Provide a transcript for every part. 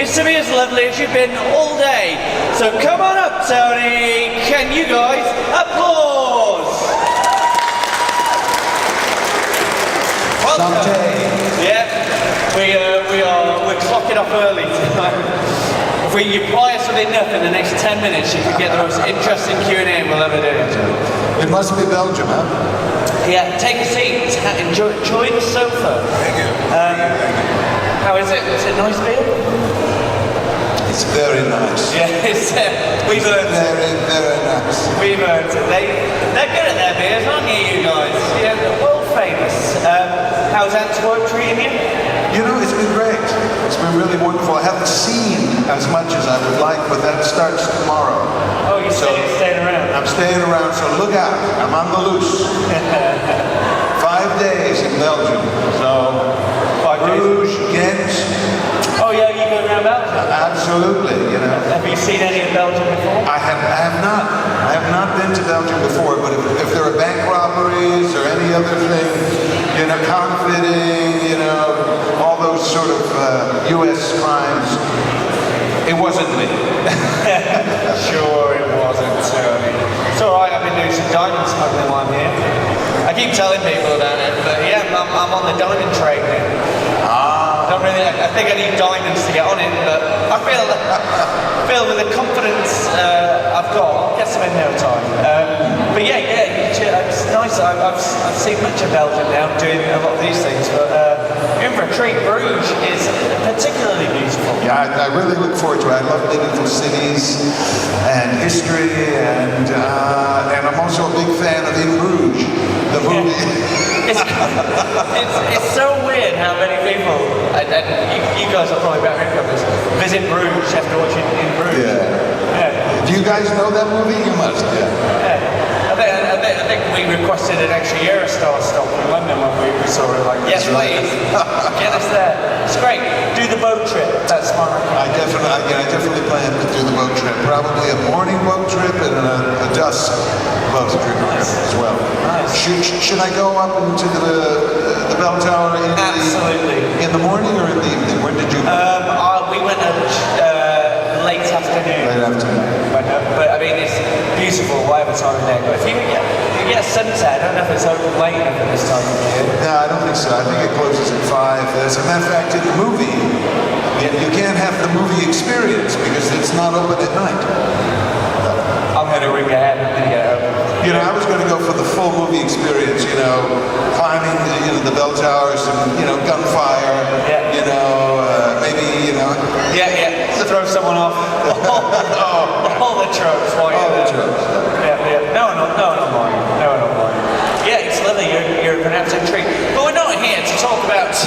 is to be as lovely as you've been all day. So come on up, Tony. Can you guys applause? Welcome. Yeah, we're clocking off early tonight. If you ply us with enough in the next 10 minutes, you can get the most interesting Q&A we'll ever do. It must be Belgium, huh? Yeah, take a seat. Enjoy the sofa. Thank you. How is it? Is it nice beer? It's very nice. Yeah, we've earned it. Very nice. We've earned it. They're good at their beers, aren't you guys? Yeah, they're world famous. How's Antwerp treating you? You know, it's been great. It's been really wonderful. I haven't seen as much as I would like, but that starts tomorrow. Oh, you're staying around? I'm staying around, so look out. I'm on the loose. 5 days in Belgium. So, Bruges, Ghent. Oh yeah, you go around Belgium? Absolutely, you know. Have you seen any of Belgium before? I have not. I have not been to Belgium before, but if there are bank robberies or any other thing, you know, counterfeiting, you know, all those sort of U.S. crimes, it wasn't me. Sure it wasn't, Tony. It's alright, I've been doing some diamond smuggling while I'm here. I keep telling people about it, but yeah, I'm on the diamond trade now. I think I need diamonds to get on it, but I feel with the confidence I've got, I'll get some in no time. But yeah, it's nice. I've seen much of Belgium now, doing a lot of these things, but in for a treat. Bruges is particularly beautiful. Yeah, I really look forward to it. I love medieval cities and history, and I'm also a big fan of In Bruges, the movie. It's so weird how many people, and you guys are probably better income this, visit Bruges after watching In Bruges. Yeah. Do you guys know that movie? You must, yeah. I think we requested an extra Eurostar stop in London when we saw it. Like, yes, please, get us there. It's great. Do the boat trip. That's my recommendation. I definitely plan to do the boat trip. Probably a morning boat trip and a dusk boat trip as well. Nice. Should I go up into the bell tower in the morning or in the evening? When did you go? We went late afternoon. Late afternoon. But I mean, it's beautiful whatever time of day. But if you get a sunset, I don't know if it's open late enough at this time of year. No, I don't think so. I think it closes at 5. As a matter of fact, in the movie, you can't have the movie experience because it's not open at night. I'm going to ring ahead and get it open. You know, I was going to go for the full movie experience, you know, climbing the bell towers and, you know, gunfire, you know, maybe, you know. Yeah, throw someone off. All the tropes. All the tropes. Yeah. No, not mine. Yeah, it's lovely. You're an absolute treat. But we're not here to talk about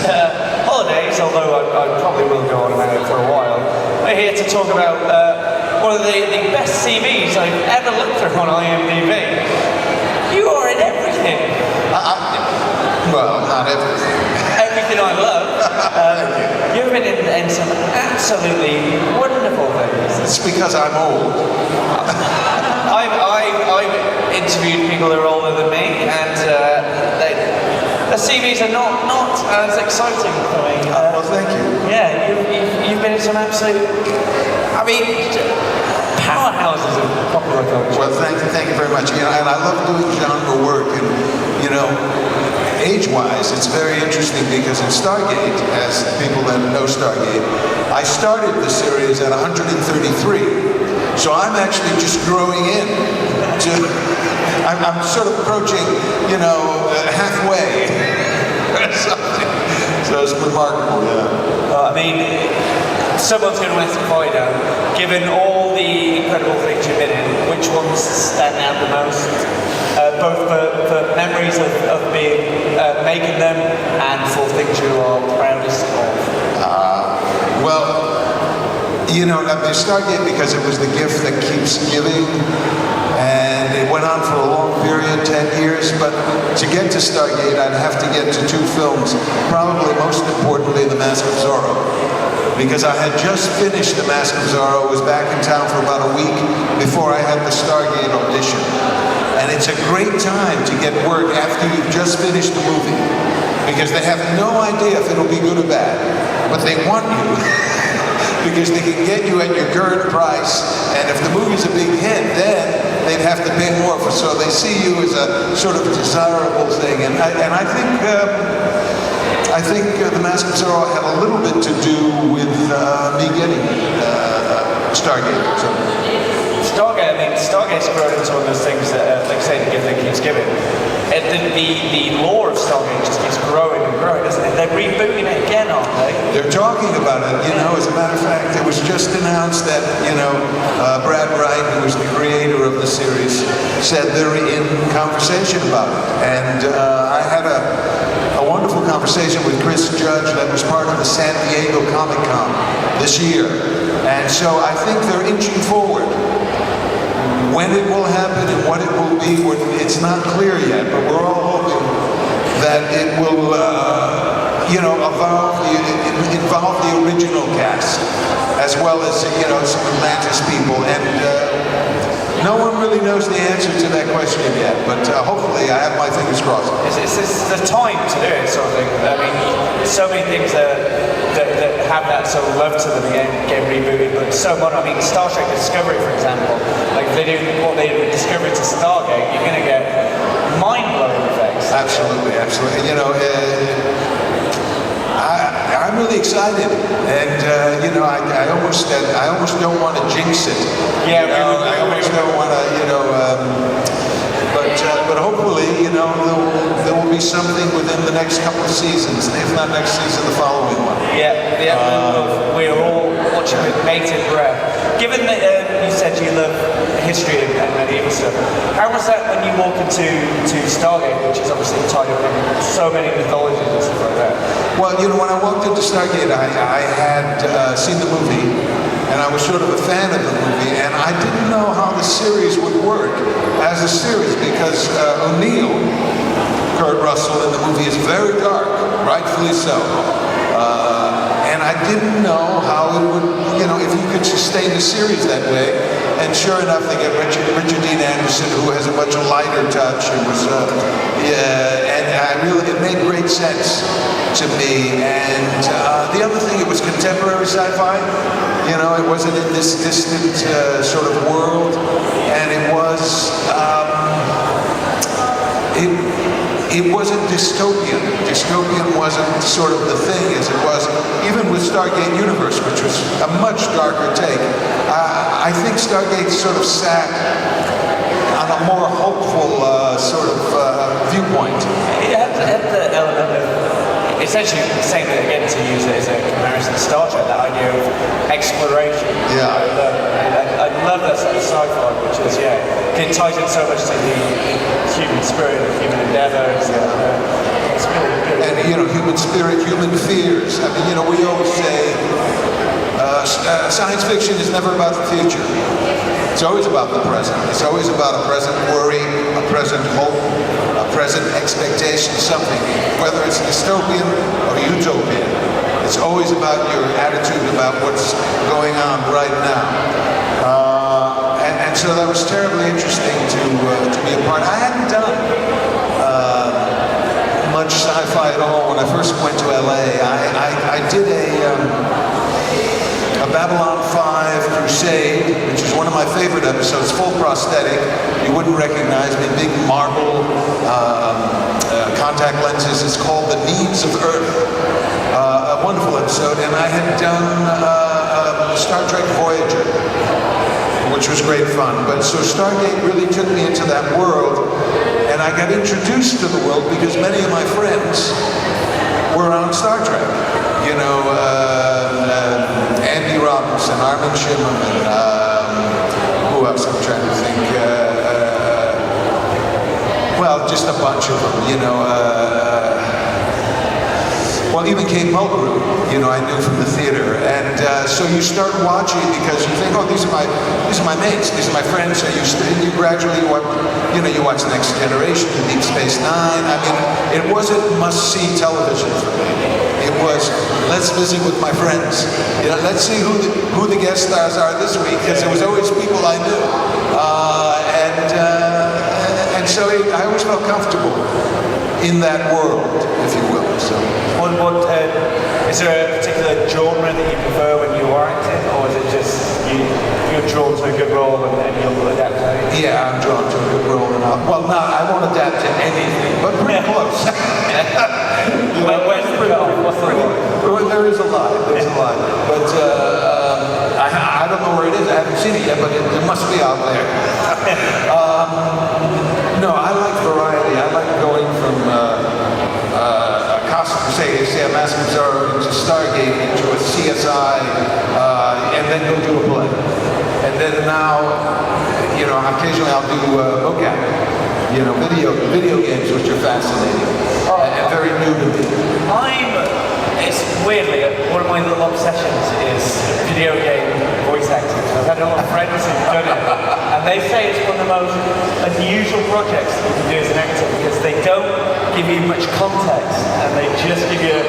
holidays, although I probably will go on about it for a while. We're here to talk about one of the best CVs I've ever looked through on IMDb. You are in everything. Well, not everything. Everything I love. You've been in some absolutely wonderful things. It's because I'm old. I've interviewed people that are older than me, and the CVs are not as exciting for me. Well, thank you. Yeah, you've been in some absolute, powerhouses of popular culture. Well, thank you very much. You know, and I love doing genre work, and you know, age-wise, it's very interesting because in Stargate, as people that know Stargate, I started the series at 133. So I'm actually just growing in to, I'm sort of approaching, you know, halfway or something. So it's remarkable, yeah. Someone's going to ask Fido, given all the incredible things you've been in, which ones stand out the most? Both for memories of being, making them and for things you are proudest of? Well, you know, Stargate, because it was the gift that keeps giving, and it went on for a long period, 10 years, but to get to Stargate, I'd have to get to 2 films, probably most importantly, The Mask of Zorro, because I had just finished The Mask of Zorro, was back in town for about a week before I had the Stargate audition. And it's a great time to get work after you've just finished the movie, because they have no idea if it'll be good or bad, but they want you. because they can get you at your current price, and if the movie's a big hit, then they'd have to pay more for. So they see you as a sort of desirable thing, and I think The Mask of Zorro had a little bit to do with me getting Stargate. So. Stargate, I mean, Stargate's grown into one of those things that, like I say, the gift that keeps giving. The lore of Stargate just keeps growing and growing, doesn't it? They're rebooting it again, aren't they? They're talking about it, you know. As a matter of fact, it was just announced that, Brad Wright, who was the creator of the series, said they're in conversation about it. And I had a wonderful conversation with Chris Judge that was part of the San Diego Comic-Con this year. And so I think they're inching forward. When it will happen and what it will be, it's not clear yet, but we're all hoping that it will, involve the original cast, as well as, some Atlantis people. And no one really knows the answer to that question yet, but hopefully I have my fingers crossed. It's the time to do it, sort of thing. I mean, so many things that have that sort of love to them and get rebooted, but so much. I mean, Star Trek Discovery, for example, like if they do what they did with Discovery to Stargate, you're going to get mind-blowing effects. Absolutely, absolutely. I'm really excited, and I almost don't want to jinx it. Yeah, I almost don't want to, but hopefully, there will be something within the next couple of seasons, if not next season, the following one. Yeah, we're all watching with bated breath. Given that you said you love history and medieval stuff, how was that when you walked into Stargate, which is obviously tied up in so many mythologies and stuff like that? Well, when I walked into Stargate, I had seen the movie, and I was sort of a fan of the movie, and I didn't know how the series would work as a series, because O'Neill, Kurt Russell in the movie, is very dark, rightfully so. And I didn't know how it would, if you could sustain the series that way. And sure enough, they get Richard Dean Anderson, who has a much lighter touch. It was, it made great sense to me. And the other thing, it was contemporary sci-fi. It wasn't in this distant sort of world, and it was. It wasn't dystopian. Dystopian wasn't sort of the thing as it was, even with Stargate Universe, which was a much darker take. I think Stargate sort of sat on a more hopeful sort of viewpoint. It had the element of, essentially saying that again, to use it as a comparison to Star Trek, that idea of exploration. Yeah. I love that sort of sci-fi, which is, it ties in so much to the human spirit, human endeavor. It's really good. And, human spirit, human fears. I mean, we always say science fiction is never about the future. It's always about the present. It's always about a present worry, a present hope, a present expectation, something. Whether it's dystopian or utopian, it's always about your attitude about what's going on right now. And so that was terribly interesting to be a part. I hadn't done much sci-fi at all when I first went to LA. I did a Babylon 5 Crusade, which is one of my favorite episodes, full prosthetic. You wouldn't recognize me, big marble contact lenses. It's called The Needs of Earth. A wonderful episode. And I had done Star Trek Voyager, which was great fun. But so Stargate really took me into that world, and I got introduced to the world because many of my friends were on Star Trek. Andy Robinson, Armin Shimmerman, who else I'm trying to think? Just a bunch of them, well, even Kate Mulgrew, I knew from the theater, and so you start watching because you think, these are my mates, these are my friends. So you gradually you watch Next Generation, Deep Space Nine. I mean, it wasn't must-see television for me. It was, let's visit with my friends. Let's see who the guest stars are this week, because there was always people I knew, and so I always felt comfortable in that world, if you will. So, is there a particular genre that you prefer when you are acting? or is it just you're drawn to a good role and you'll adapt to it? Yeah, I'm drawn to a good role. I won't adapt to anything, but pretty close. Where's the goal? What's the goal? There is a lot. There's a lot. But I don't know where it is. I haven't seen it yet, but it must be out there. No, I like variety. I like going from a costume, say a Mask of Zorro into Stargate into a CSI, and then go do a play. And then now, occasionally I'll do mocap, video games, which are fascinating and very new to me. It's weirdly, one of my little obsessions is video game voice acting. I've had a lot of friends who've done it, and they say it's one of the most unusual projects that you can do as an actor because they don't give you much context, and they just give you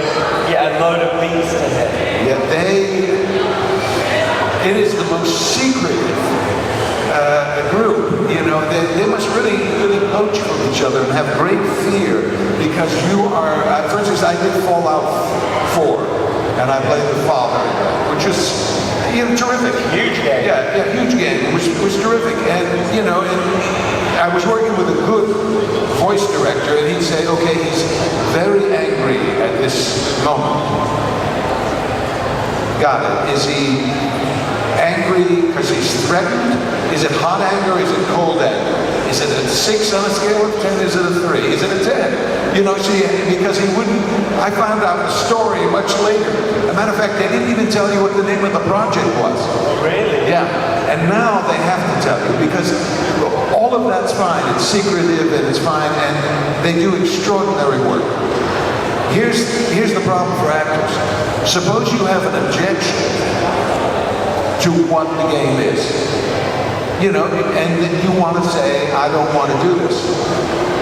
a load of beats to hit. It is the most secretive group. They must really poach from each other and have great fear because you are. For instance, I did Fallout 4, and I played the father, which is terrific. Huge game. Yeah, huge game. It was terrific, and I was working with a good voice director, and he'd say, okay, he's very angry at this moment. Got it. Is he angry because he's threatened? Is it hot anger? Is it cold anger? Is it a 6 on a scale of 10? Is it a 3? Is it a 10? Because he wouldn't. I found out the story much later. As a matter of fact, they didn't even tell you what the name of the project was. Really? Yeah. And now they have to tell you because all of that's fine. It's secretive and it's fine, and they do extraordinary work. Here's the problem for actors. Suppose you have an objection to what the game is, and then you want to say, I don't want to do this.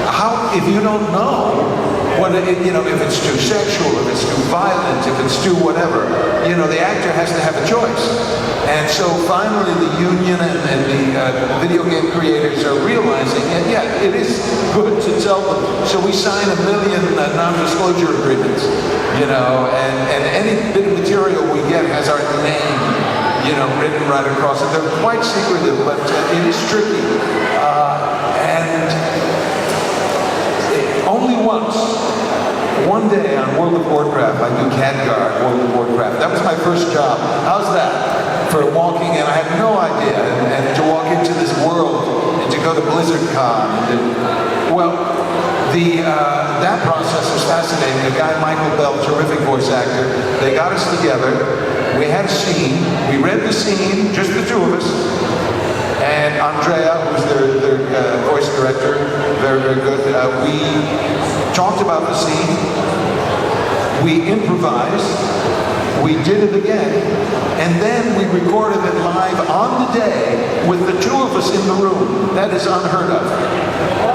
How, if you don't know what if it's too sexual, if it's too violent, if it's too whatever, the actor has to have a choice. And so finally the union and the video game creators are realizing, and it is good to tell them. So we sign 1 million non-disclosure agreements, and any bit of material we get has our name written right across it. They're quite secretive, but it is tricky. And only once, one day on World of Warcraft, I do Khadgar, World of Warcraft. That was my first job. How's that? For walking in, I had no idea. And to walk into this world and to go to BlizzardCon. That process was fascinating. The guy, Michael Bell, terrific voice actor, they got us together. We had a scene. We read the scene, just the two of us. And Andrea, who's their voice director, very, very good. We talked about the scene. We improvised. We did it again. And then we recorded it live on the day with the two of us in the room. That is unheard of.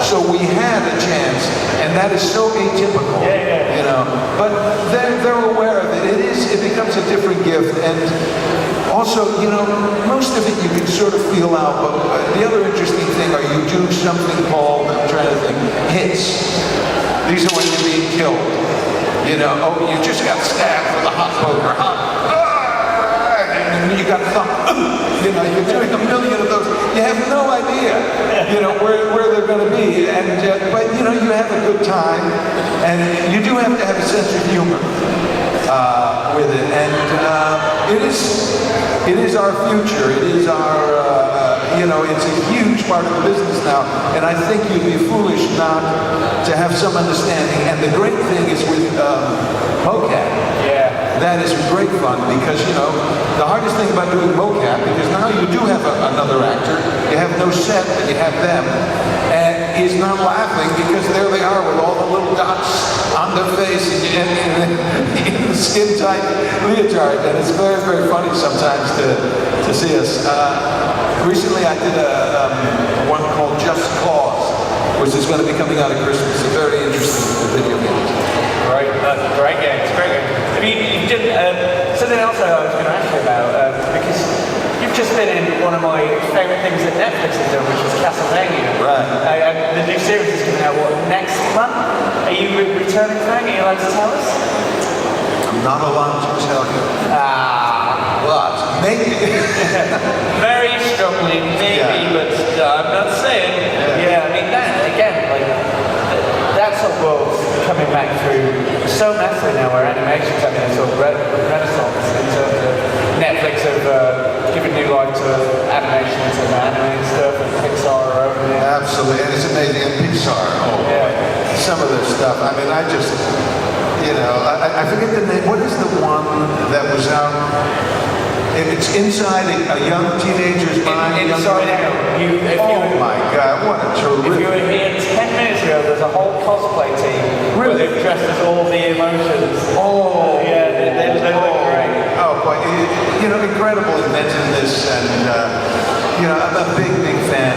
So we had a chance, and that is so atypical, But they're aware of it. It becomes a different gift, and also, most of it you can sort of feel out. But the other interesting thing are you do something called, I'm trying to think, hits. These are when you're being killed. You just got stabbed with a hot poker, and you got thumped. You're doing 1 million of those. You have no idea, where they're going to be. But you have a good time, and you do have to have a sense of humor with it. And it is our future. It is our. It's a huge part of the business now, and I think you'd be foolish not to have some understanding. And the great thing is with mocap. Yeah. That is great fun because, the hardest thing about doing mocap, because now you do have another actor, you have no set, but you have them, and he's not laughing because there they are with all the little dots on their face and in the skin-tight leotard, and it's very, very funny sometimes to see us. Recently I did one called Just Cause, which is going to be coming out at Christmas. It's very interesting video games. Great games, great games. I mean, you did something else I was going to ask you about, because you've just been in one of my favourite things that Netflix has done, which is Castlevania. Right. The new series is coming out, next month? Are you returning for that? Are you allowed to tell us? I'm not allowed to tell you. But Maybe. Very struggling, maybe, Yeah. but I'm not saying. Yeah, I mean that again, like that sort of world's coming back through so massively now, where animation's having a sort of renaissance in terms of Netflix have given new life to animations and animated stuff, and Pixar are over there. Absolutely, and it's amazing. And Pixar, some of their stuff. I mean, I just, I forget the name. What is the one that was out? It's inside a young teenager's mind. Inside Out. My God, what a terrific. If you were here 10 minutes ago, there's a whole cosplay team where they've dressed as all the emotions. Oh, yeah, they look great. Oh, boy, incredible inventiveness, and I'm a big fan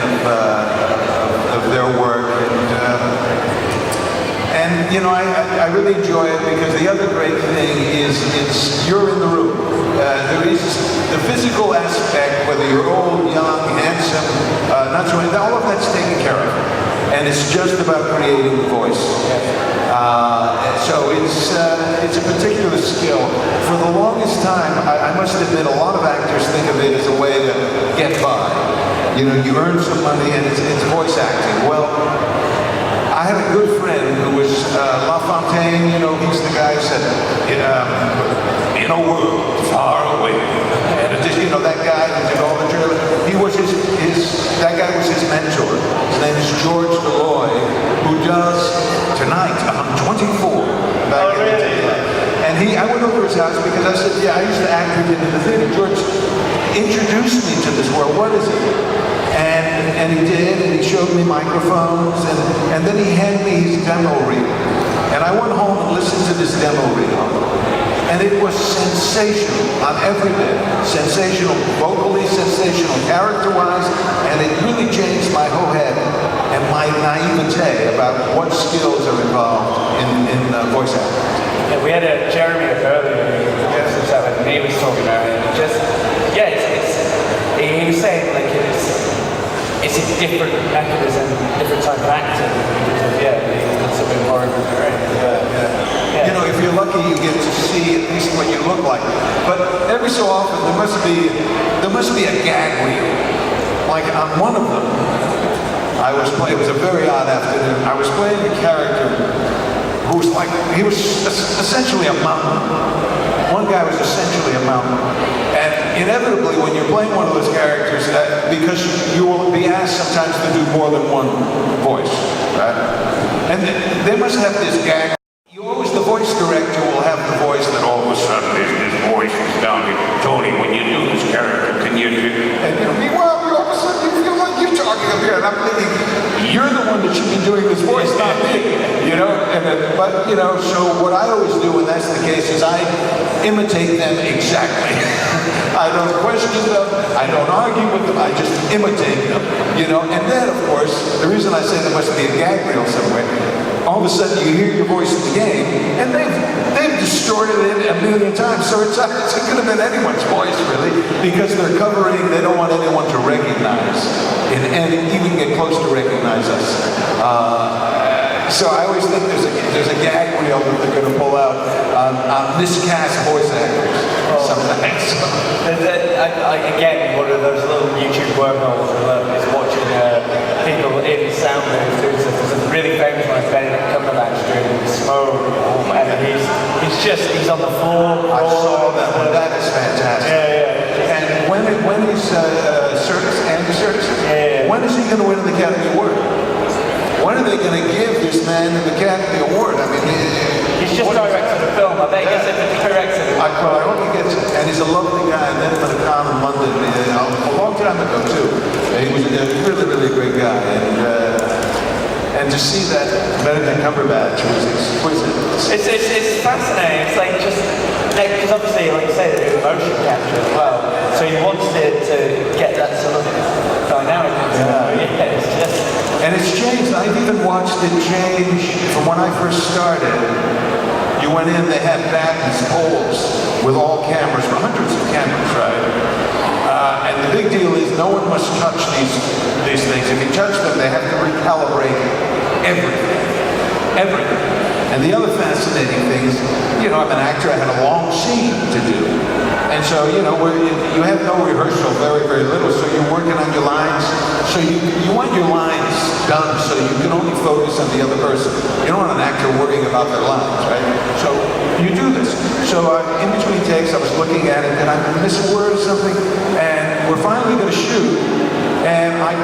of their work, and I really enjoy it because the other great thing is you're in the room. There is the physical aspect, whether you're old, young, handsome, not so, all of that's taken care of, and it's just about creating the voice. So it's a particular skill. For the longest time, I must admit, a lot of actors think of it as a way to get by. You earn some money and it's voice acting. Well, I had a good friend who was LaFontaine. He's the guy who said, in a world far away. And just, that guy who did all the trailers. He was that guy was his mentor. His name is George Deloy, who does Tonight I'm 24. Back in the day. And I went over his house because I said, I used to act with him in the theater. George introduced me to this world. What is it? And he did, and he showed me microphones, and then he handed me his demo reel. And I went home and listened to this demo reel. And it was sensational on every bit. Sensational vocally, sensational character-wise, and it really changed my whole head and my naivete about what skills are involved in voice acting. Yeah, we had Jeremy up earlier, and he was talking about it. He was saying like it's a different mechanism, different type of acting. It's a bit more. If you're lucky, you get to see at least what you look like. But every so often, there must be a gag reel. Like on one of them, it was a very odd afternoon. I was playing a character who was he was essentially a mountain. One guy was essentially a mountain. And inevitably, when you're playing one of those characters, because you will be asked sometimes to do more than one voice, right? And they must have this gag. The voice director will have the voice that all of a sudden this voice is down here. Tony, when you do this character, can you do? And meanwhile, all of a sudden you feel like you're talking up here, and I'm thinking, you're the one that should be doing this voice, not me. So what I always do when that's the case is I imitate them exactly. I don't question them, I don't argue with them, I just imitate them. And then of course, the reason I say there must be a gag reel somewhere, all of a sudden you hear your voice in the game, and they've distorted it a million times, so it could have been anyone's voice, really, because they don't want anyone to recognize, and even get close to recognize us. So I always think there's a gag reel that they're going to pull out on miscast voice actors sometimes. Again, one of those little YouTube wormholes I love is watching people in sound moves doing stuff. There's a really famous one, Benedict Cumberbatch doing Smoke, and he's on the floor. I saw that one. That is fantastic. Yeah. And when is Andy Serkis? When is he going to win the Academy Award? When are they going to give this man an Academy Award? I mean, he's just directed the film. I bet he gets it if he directs it. I hope he gets it. And he's a lovely guy. I met him at a con in London a long time ago, too. He was a really, really great guy. And to see that Benedict Cumberbatch was exquisite. It's fascinating. It's like just, because obviously, like you say, they do motion capture as well. So he wants it to get that sort of dynamic. It's just... And it's changed. I've even watched it change from when I first started. You went in, they had battens, poles with all cameras, hundreds of cameras, right? And the big deal is no one must touch these things. If you touch them, they have to recalibrate everything. And the other fascinating thing is, I'm an actor, I had a long scene to do. And so, you know, you have no rehearsal, very, very little, so you're working on your lines. So you want your lines done so you can only focus on the other person. You don't want an actor worrying about their lines, right? So you do this. So in between takes, I was looking at it, and I missed a word or something, and we're finally going to shoot, and like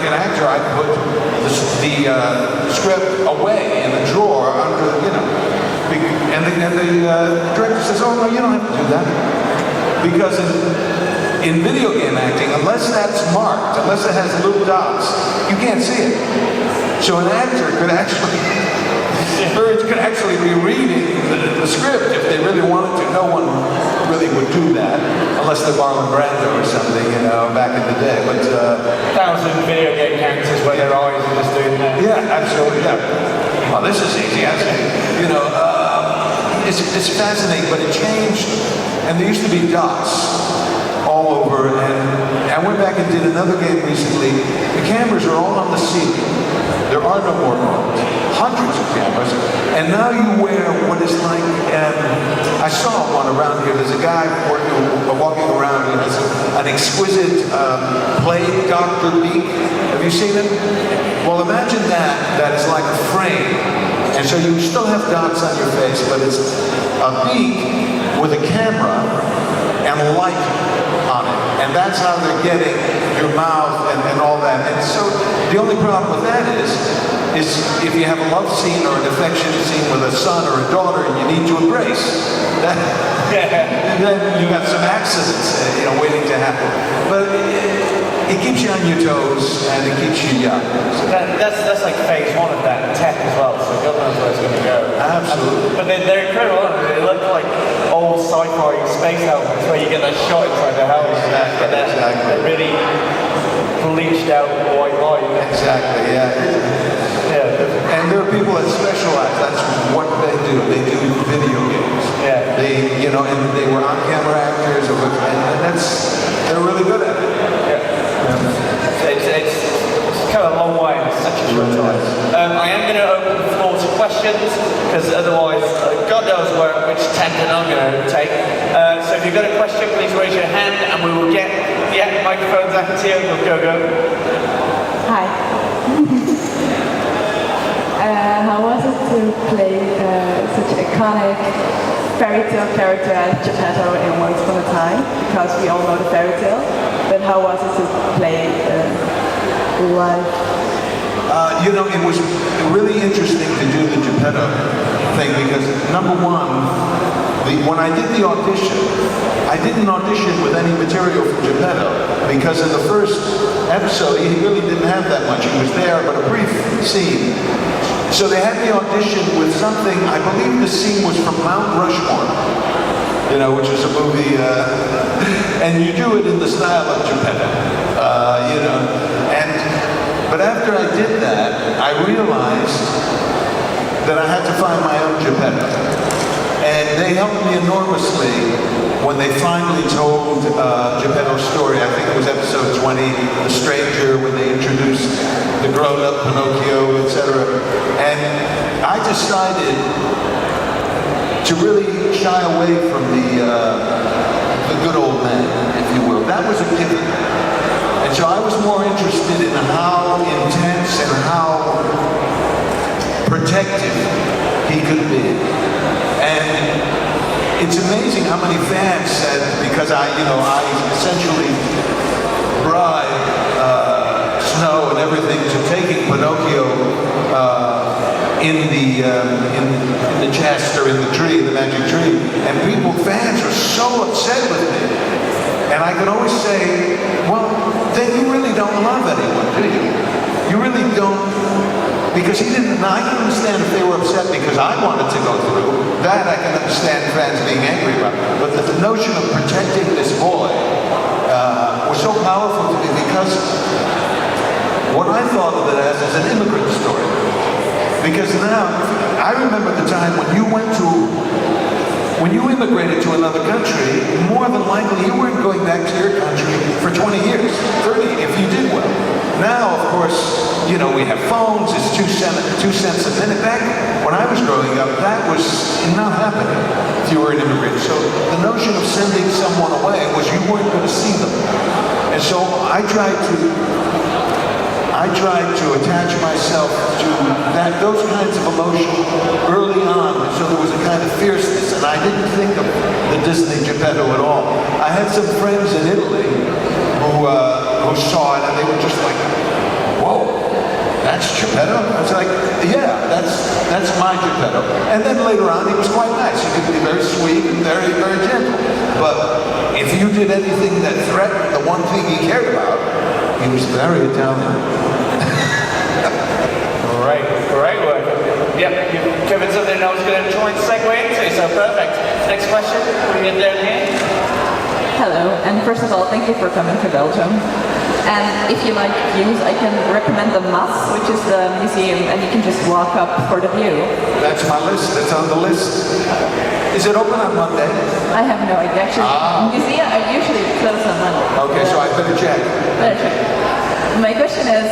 an actor, I put the script away in a drawer under, you know, and the director says, oh, no, you don't have to do that. Because in video game acting, unless that's marked, unless it has little dots, you can't see it. So an actor could actually be reading the script if they really wanted to. No one really would do that, unless they're Marlon Brando or something, you know, back in the day. But thousand video game characters where their eyes are just doing that. yeah, absolutely, yeah. Well, this is easy, actually. You know, it's fascinating, but it changed, and there used to be dots all over, and I went back and did another game recently. The cameras are all on the ceiling. There are no more phones. Hundreds of cameras, and now you wear what is like, I saw one around here. There's a guy walking around who has an exquisite plague doctor beak. Have you seen it? Well, imagine that is like a frame. And so you still have dots on your face, but it's a beak with a camera and a light on it. And that's how they're getting your mouth and all that. And so the only problem with that is if you have a love scene or an affectionate scene with a son or a daughter and you need to embrace, then you got some accidents, you know, waiting to happen. But it keeps you on your toes and it keeps you young. So That's like phase one of that tech as well, so God knows where it's going to go. Absolutely. But they're incredible, aren't they? They look like old sci-fi space helmets where you get that shot inside the helmet. Exactly, exactly. That really bleached out white light. Exactly, yeah. Yeah. And there are people that specialize. That's what they do. They do video games. Yeah. They, you know, and they were on-camera actors, and they're really good at it. It's come a long way in such a short time. I am going to open the floor to questions, because otherwise, God knows which tangent I'm going to take. So if you've got a question, please raise your hand, and we will get microphones out to you. We'll go. Hi. How was it to play such iconic fairy tale character as Geppetto in Once Upon a Time? Because we all know the fairy tale, but how was it to play live? You know, it was really interesting to do the Geppetto thing because, number one, when I did the audition, I didn't audition with any material from Geppetto because in the first episode he really didn't have that much. He was there, but a brief scene. So they had me audition with something, I believe the scene was from Mount Rushmore, you know, which is a movie, and you do it in the style of Geppetto, you know. But after I did that, I realized that I had to find my own Geppetto. And they helped me enormously when they finally told Geppetto's story. I think it was episode 20, The Stranger, when they introduced the grown-up Pinocchio, etc. And I decided to really shy away from the good old man, if you will. That was a given. And so I was more interested in how intense and how protective he could be. And it's amazing how many fans said, because I essentially bribed Snow and everything to taking Pinocchio in the chest or in the tree, the magic tree. And fans are so upset with me. And I could always say, well, then you really don't love anyone, do you? You really don't, because he didn't, now I can understand if they were upset because I wanted to go through, that I can understand fans being angry about. But the notion of protecting this boy was so powerful to me because what I thought of it as is an immigrant story. Because now, I remember the time when you immigrated to another country, more than likely you weren't going back to your country for 20 years, 30 if you did well. Now, of course, you know, we have phones, it's 2 cents a minute. Back when I was growing up, that was not happening. if you were an immigrant. So the notion of sending someone away was you weren't going to see them. And so I tried to attach myself to those kinds of emotion early on, so there was a kind of fierceness, and I didn't think of the Disney Geppetto at all. I had some friends in Italy who saw it, and they were just like, whoa, that's Geppetto? I was like, yeah, that's my Geppetto. And then later on, he was quite nice. He could be very sweet and very, very gentle. But if you did anything that threatened the one thing he cared about, he was very Italian. Great work. Yep, you've covered something I was going to try and segue into, so perfect. Next question, we get down here. Hello, and first of all, thank you for coming to Belgium. And if you like views, I can recommend the Mas, which is the museum, and you can just walk up for the view. That's my list. That's on the list. Is it open on Monday? I have no idea. Actually, museum are usually closed on Monday. Okay, so I better check. Better check. My question is,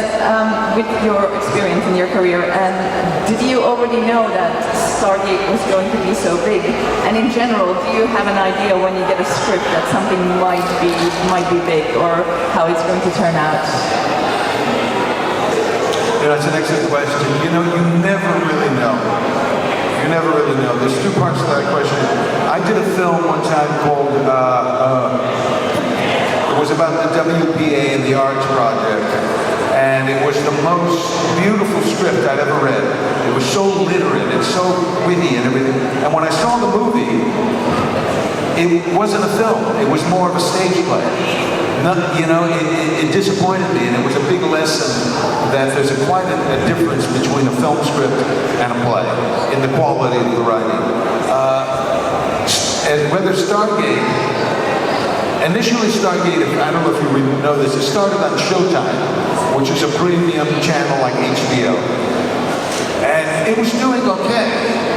with your experience in your career, and did you already know that Stargate was going to be so big? And in general, do you have an idea when you get a script that something might be big, or how it's going to turn out? You know, it's an excellent question. You know, you never really know. You never really know. There's two parts to that question. I did a film one time called, it was about the WPA and the Arts Project. And it was the most beautiful script I'd ever read. It was so literate and so witty and everything. And when I saw the movie, it wasn't a film. It was more of a stage play. You know, it disappointed me, and it was a big lesson that there's quite a difference between a film script and a play in the quality of the writing. And whether Stargate, initially Stargate, I don't know if you know this, it started on Showtime, which is a premium channel like HBO. And it was doing okay,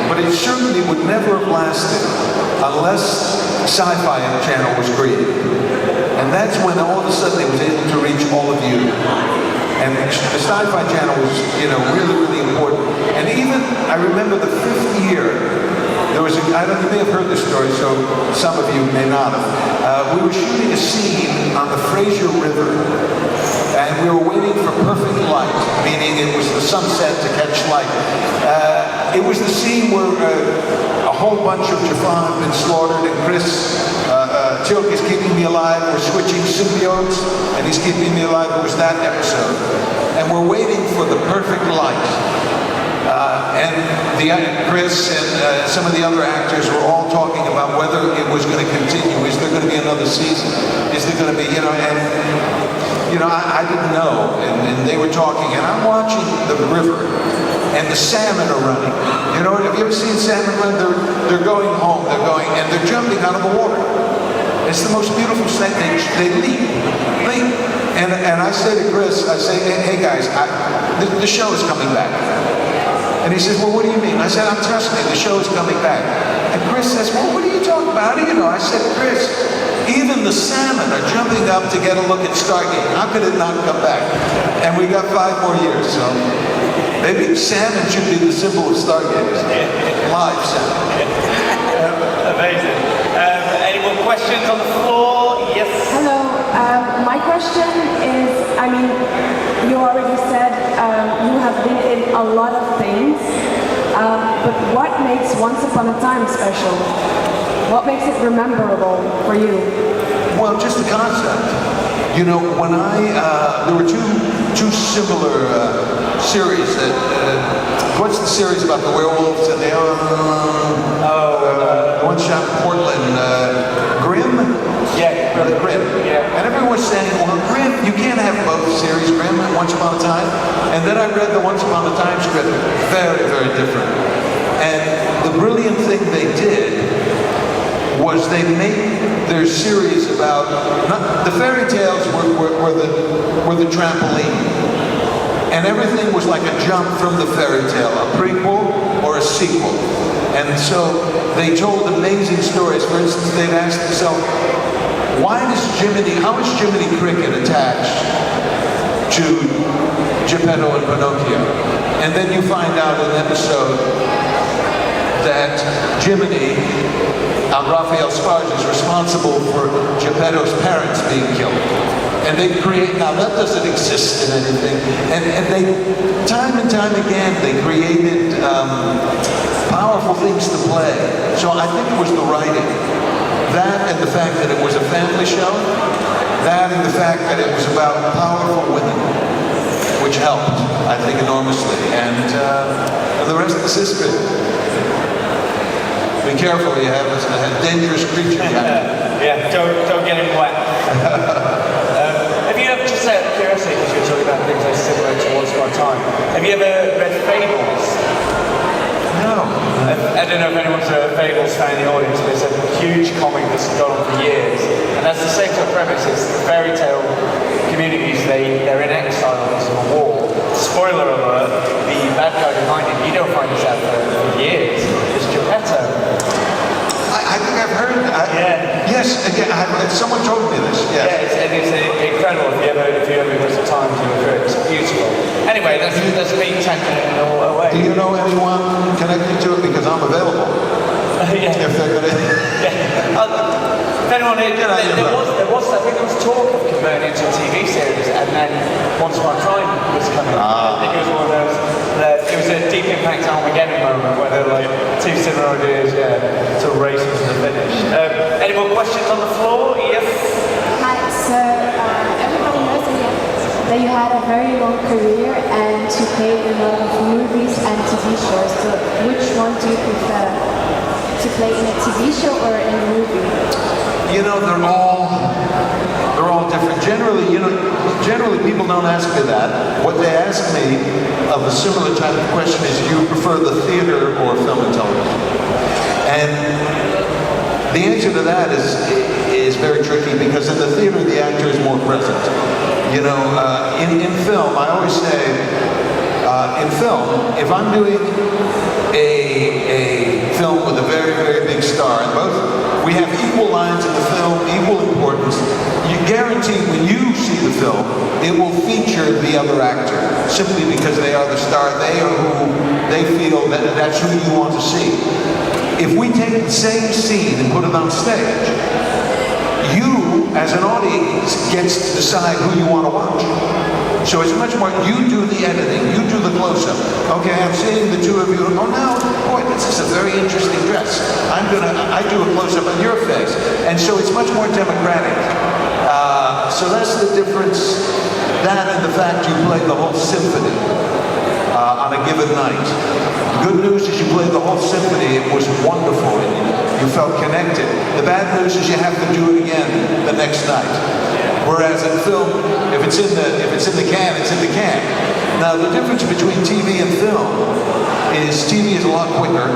but it certainly would never have lasted unless Sci-Fi Channel was created. And that's when all of a sudden it was able to reach all of you. And the Sci-Fi Channel was, you know, really, really important. And even, I remember the 5th year, there was you may have heard this story, so some of you may not have. We were shooting a scene on the Fraser River, and we were waiting for perfect light, meaning it was the sunset to catch light. It was the scene where a whole bunch of Jaffa had been slaughtered, and Chris Tilk is keeping me alive. We're switching symbiotes, and he's keeping me alive. It was that episode. And we're waiting for the perfect light. And Chris and some of the other actors were all talking about whether it was going to continue. Is there going to be another season? Is there going to be, you know, and, you know, I didn't know. And they were talking, and I'm watching the river, and the salmon are running. You know, have you ever seen salmon run? They're going home, and they're jumping out of the water. It's the most beautiful thing. They leap. And I say to Chris, I say, hey guys, the show is coming back. And he says, well, what do you mean? I said, trust me, the show is coming back. And Chris says, well, what are you talking about? How do you know? I said, Chris, even the salmon are jumping up to get a look at Stargate. How could it not come back? And we got 5 more years, so maybe salmon should be the symbol of Stargate. Live salmon. Amazing. Any more questions on the floor? Yes. Hello. My question is, I mean, you already said you have been in a lot of things, but what makes Once Upon a Time special? What makes it memorable for you? Well, just the concept. You know, when there were two similar series. What's the series about the werewolves and the one shot in Portland? Grimm? Yeah, Grimm. Yeah. And everyone was saying, well, Grimm, you can't have both series, Grimm and Once Upon a Time. And then I read the Once Upon a Time script, very, very different. And the brilliant thing they did was they made their series about, the fairy tales were the trampoline. And everything was like a jump from the fairy tale, a prequel or a sequel. And so they told amazing stories. For instance, they'd ask themselves, how is Jiminy Cricket attached to Geppetto and Pinocchio? And then you find out in an episode that Jiminy Raphael Sparge is responsible for Geppetto's parents being killed. And they create, now that doesn't exist in anything, and they, time and time again, they created powerful things to play. So I think it was the writing. That and the fact that it was a family show, that and the fact that it was about powerful women, which helped, I think, enormously. And the rest is history. Be careful, you have a dangerous creature behind you. Yeah, don't get him wet. Have you ever, just out of curiosity, because you're talking about things that are similar to Once Upon a Time, have you ever read Fables? No. I don't know if anyone's a Fables fan in the audience, but it's a huge comic that's gone on for years. And that's the same sort of premise. It's the fairy tale communities, they're in exile because of a war. Spoiler alert, the bad guy behind it, you don't find this out for years. It's Geppetto. I think I've heard. Yeah. Yes, again, someone told me this. Yes. Yeah, it's incredible if you ever get the time to look at it. It's beautiful. Anyway, that's me tangent all away. Do you know anyone connected to it? Because I'm available. Yeah. If they're going to. Yeah. If anyone here, there was, I think there was talk of converting it into a TV series, and then Once Upon a Time was coming. I think it was one of those. It was a Deep Impact Armageddon moment where there were like two similar ideas, to race to the finish. Any more questions on the floor? Yes. Hi, so everybody knows that you had a very long career and you played in a lot of movies and TV shows. So which one do you prefer? To play in a TV show or in a movie? You know, they're all different. Generally people don't ask me that. What they ask me of a similar type of question is, do you prefer the theater or film and television? And the answer to that is very tricky, because in the theater the actor is more present. You know, in film, I always say, in film, if I'm doing a film with a very, very big star, and we have equal lines in the film, equal importance, you guarantee when you see the film, it will feature the other actor, simply because they are the star, they are who they feel that's who you want to see. If we take the same scene and put it on stage, you, as an audience, gets to decide who you want to watch. So it's much more, you do the editing, you do the close-up. Okay, I'm seeing the two of you, oh now, boy, this is a very interesting dress. I do a close-up on your face. And so it's much more democratic. So that's the difference, that and the fact you play the whole symphony on a given night. Good news is you played the whole symphony, it was wonderful, and you felt connected. The bad news is you have to do it again the next night. Whereas in film, if it's in the can, it's in the can. Now the difference between TV and film is TV is a lot quicker,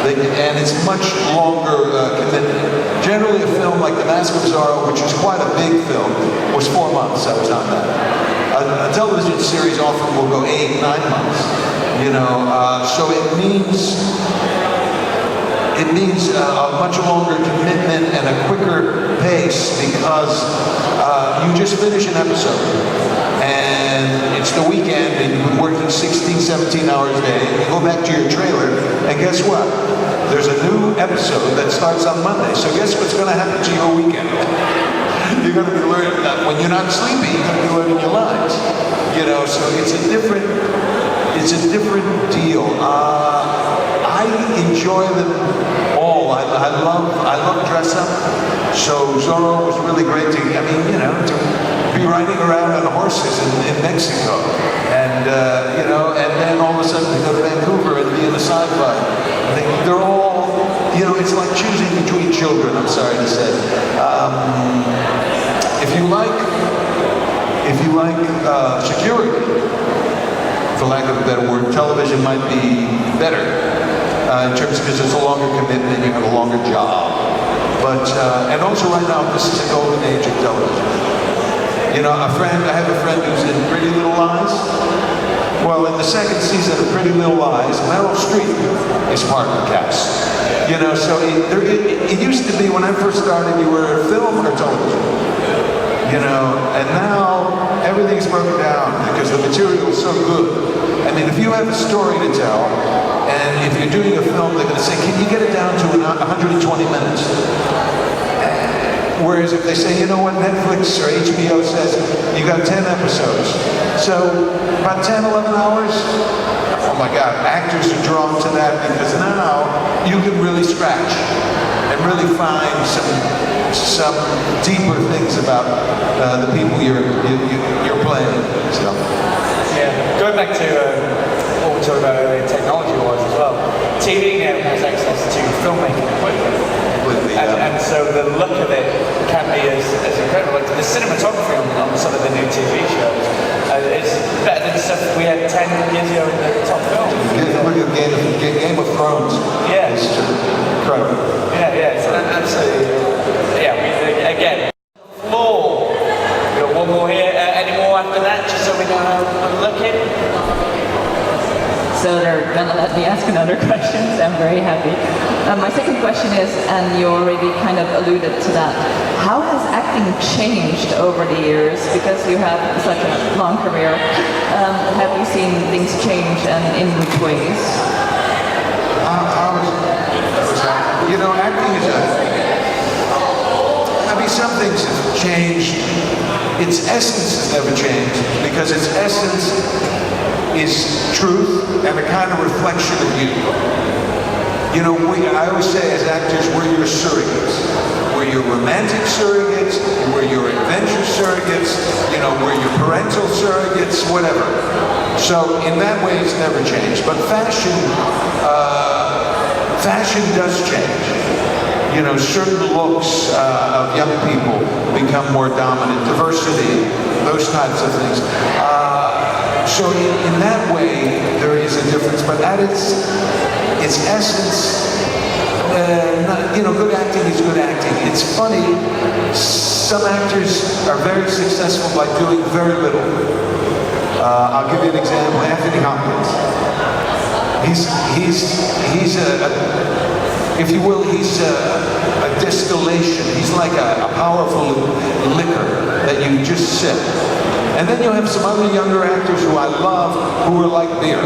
and it's much longer commitment. Generally a film like The Mask of Zorro, which was quite a big film, was 4 months I was on that. A television series often will go 8, 9 months. You know, so it means a much longer commitment and a quicker pace, because you just finish an episode and it's the weekend and you've been working 16, 17 hours a day, and you go back to your trailer and guess what? There's a new episode that starts on Monday. So guess what's going to happen to your weekend? You're going to be learning, when you're not sleepy, you're going to be learning your lines. You know, so it's a different deal. I enjoy them all. I love dress up. So Zorro was really great to be riding around on horses in Mexico, and and then all of a sudden to go to Vancouver and be in a sci-fi. They're all, it's like choosing between children. I'm sorry to say. If you like security, for lack of a better word, television might be better in terms, because it's a longer commitment, you have a longer job. But and also right now, this is a golden age of television. I have a friend who's in Pretty Little Lies. Well, in the second season of Pretty Little Lies, Meryl Streep is part of the cast. So it used to be, when I first started, you were film or television. you know, and now everything's broken down because the material is so good. I mean, if you have a story to tell, and if you're doing a film, they're going to say, can you get it down to 120 minutes? Whereas if they say, you know what, Netflix or HBO says, you got 10 episodes. So about 10, 11 hours, oh my God, actors are drawn to that because now you can really scratch and really find some deeper things about the people you're playing. So. Yeah, going back to what we talked about earlier, technology-wise as well. TV now has access to filmmaking equipment. And so the look of it can be as incredible. Like the cinematography on some of the new TV shows is better than stuff we had 10 years ago in the top film. Look at Game of Thrones. Yeah. It's incredible. Yeah, it's absolutely. Yeah, again, floor. We got one more here. Any more after that, just so we know how I'm looking? So they're gonna let me ask another question, so I'm very happy. My second question is, and you already kind of alluded to that, how has acting changed over the years? Because you have such a long career, have you seen things change and in which ways? You know, acting is I mean, some things have changed. Its essence has never changed because its essence is truth and a kind of reflection of you. You know, I always say as actors, we're your surrogates. We're your romantic surrogates, we're your adventure surrogates, you know, we're your parental surrogates, whatever. So in that way, it's never changed. But fashion does change. You know, certain looks of young people become more dominant. Diversity, those types of things. So in that way, there is a difference, but at its essence, you know, good acting is good acting. It's funny, some actors are very successful by doing very little. I'll give you an example, Anthony Hopkins. He's if you will, he's a distillation. He's like a powerful liquor that you just sip. And then you have some other younger actors who I love who are like beer.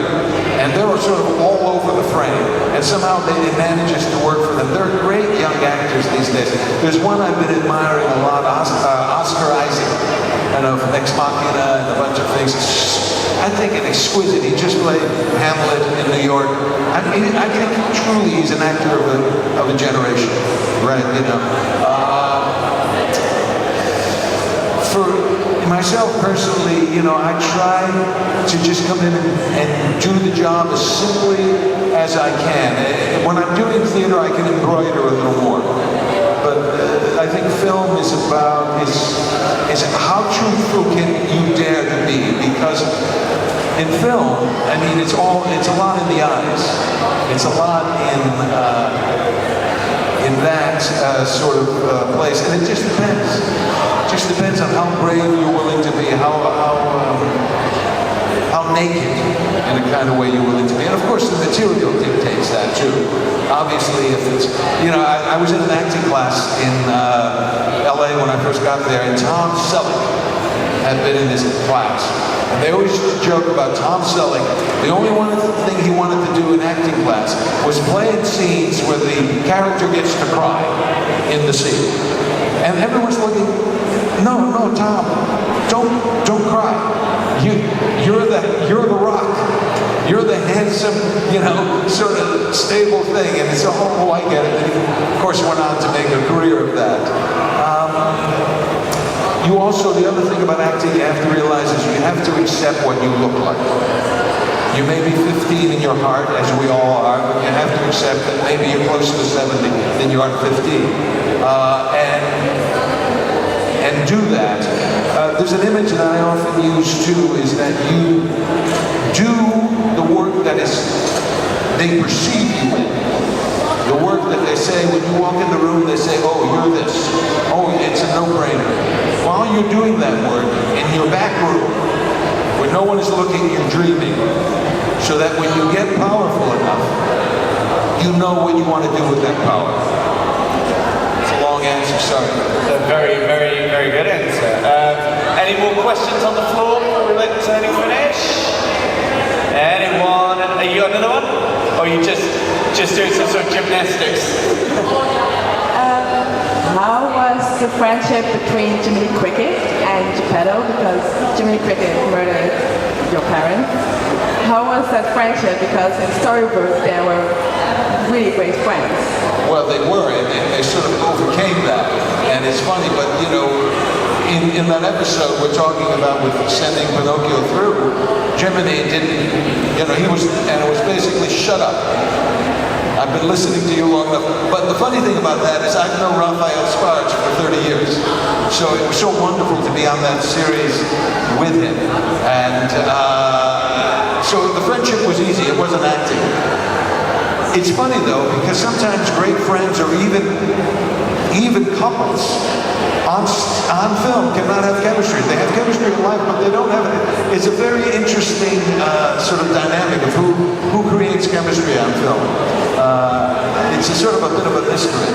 And they're sort of all over the frame. And somehow it manages to work for them. They're great young actors these days. There's one I've been admiring a lot, Oscar Isaac. I know, from Ex Machina and a bunch of things. I think an exquisite. He just played Hamlet in New York. I think truly he's an actor of a generation. Right, you know. For myself personally, you know, I try to just come in and do the job as simply as I can. When I'm doing theater, I can embroider a little more. But I think film is about is how truthful can you dare to be? Because in film, I mean, it's a lot in the eyes. It's a lot in that sort of place, and it just depends. It just depends on how brave you're willing to be, how naked in a kind of way you're willing to be. And of course the material dictates that too. Obviously if it's, you know, I was in an acting class in LA when I first got there, and Tom Selleck had been in this class. And they always used to joke about Tom Selleck. The only thing he wanted to do in acting class was play in scenes where the character gets to cry in the scene. And everyone's looking, no, Tom, don't cry. You're the rock. You're the handsome, you know, sort of stable thing. And so, oh, I get it. And he, of course, went on to make a career of that. You also, the other thing about acting you have to realize is you have to accept what you look like. You may be 15 in your heart, as we all are, but you have to accept that maybe you're closer to 70 than you are 15. And do that. There's an image that I often use too, is that you do the work that they perceive you in. The work that they say, when you walk in the room, they say, oh, you're this. Oh, it's a no-brainer. While you're doing that work, in your back room, where no one is looking, you're dreaming. So that when you get powerful enough, you know what you want to do with that power. It's a long long answer, sorry. A very, very, very good answer. Any more questions on the floor before we let Tony finish? Anyone? Are you got another one? Or are you just doing some sort of gymnastics? How was the friendship between Jiminy Cricket and Geppetto? Because Jiminy Cricket murdered your parents. How was that friendship? Because in Storybook they were really great friends. Well, they were, and they sort of overcame that. And it's funny, but you know, in that episode we're talking about with sending Pinocchio through, Jiminy didn't, you know, it was basically shut up. I've been listening to you long enough. But the funny thing about that is I've known Raphael Sparge for 30 years. So it was so wonderful to be on that series with him. And so the friendship was easy, it wasn't acting. It's funny though, because sometimes great friends or even couples on film cannot have chemistry. They have chemistry in life, but they don't have it. It's a very interesting sort of dynamic of who creates chemistry on film. It's a sort of a bit of a mystery.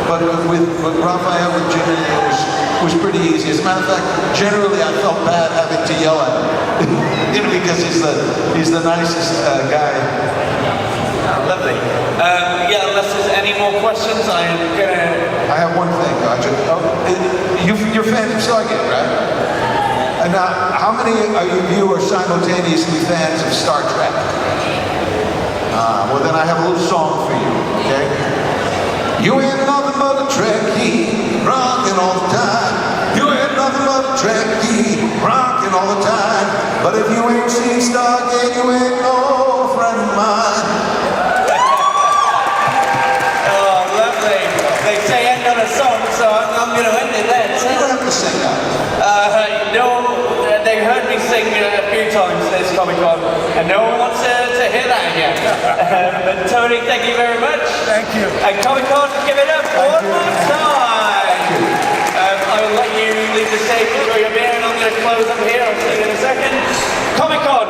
But with Raphael and Jimmy, it was pretty easy. As a matter of fact, generally I felt bad having to yell at him, you know, because he's the nicest guy. Oh, lovely. Yeah, unless there's any more questions, I have one thing, Roger. You're fans of Stargate, right? And now, how many of you are simultaneously fans of Star Trek? Well, then I have a little song for you, okay? You ain't nothing but a Trekkie, rockin' all the time. You ain't nothing but a Trekkie, rockin' all the time. But if you ain't seen Stargate, you ain't no friend of mine. Oh, lovely. They say end on a song, so I'm going to end it there. You don't have to sing that. No, they heard me sing a few times this Comic-Con, and no one wants to hear that again. But Tony, thank you very much. Thank you. And Comic-Con, give it up one more time. I will let you leave the stage, enjoy your beer, and I'm going to close up here. I'll see you in a second. Comic-Con,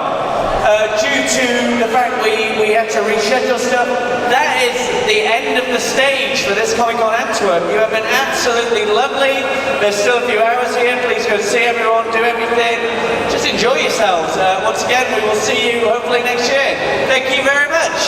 due to the fact we had to reschedule stuff, that is the end of the stage for this Comic-Con Antwerp. You have been absolutely lovely. There's still a few hours here. Please go see everyone, do everything. Just enjoy yourselves. Once again, we will see you hopefully next year. Thank you very much.